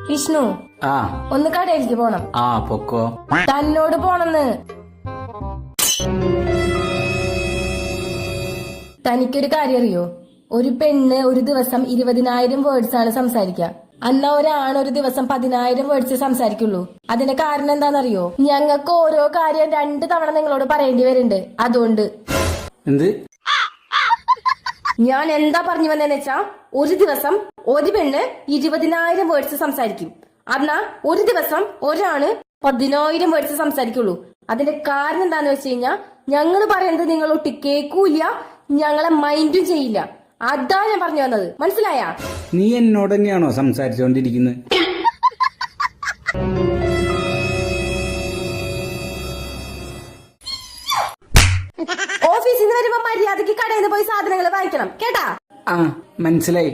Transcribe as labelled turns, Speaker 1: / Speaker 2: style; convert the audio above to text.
Speaker 1: വിഷ്ണു
Speaker 2: ആ
Speaker 1: ഒന്ന് കടയിലേക്ക് പോണം.
Speaker 2: ആ പൊക്കോ.
Speaker 1: തന്നോട് പോണെന്ന്. തനിക്കൊരു കാര്യം അറിയോ? ഒരു പെണ്ണ് ഒരു ദിവസം 20,000 വേർഡ്സ് ആണ് സംസാരിക്കുക. അന്നാ ഒരാണ് ഒരു ദിവസം 10,000 വേർഡ്സ് സംസാരിക്കുള്ളൂ. അതിന്റെ കാരണം എന്താണെന്നറിയോ? ഞങ്ങൾക്ക് ഓരോ കാര്യം 2 തവണ നിങ്ങളോട് പറയേണ്ടി വരുന്നുണ്ട്. അതുകൊണ്ട്
Speaker 2: എന്ത്
Speaker 1: ഞാൻ എന്താ പറഞ്ഞു വന്നതെന്ന് വെച്ചാ, ഒരു ദിവസം ഒരു പെണ്ണ് 20,000 വേർഡ്സ് സംസാരിക്കും. എന്നാ ഒരു ദിവസം ഒരാണ് 10,000 വേർഡ്സ് സംസാരിക്കുള്ളൂ. അതിന്റെ കാരണം എന്താന്ന് വെച്ച് കഴിഞ്ഞാ, ഞങ്ങൾ പറയുന്നത് നിങ്ങൾ ഒട്ടി കേൾക്കൂല, ഞങ്ങളെ മൈൻഡും ചെയ്യില്ല. അതാ ഞാൻ പറഞ്ഞു വന്നത്. മനസ്സിലായ?
Speaker 2: നീ എന്നോട് തന്നെയാണോ സംസാരിച്ചോണ്ടിരിക്കുന്നത്?
Speaker 1: ഓഫീസിൽ നിന്ന് വരുമ്പോ മര്യാദക്ക് കടയിൽ നിന്ന് പോയി സാധനങ്ങൾ വാങ്ങിക്കണം കേട്ടാ.
Speaker 2: ആ മനസ്സിലായി.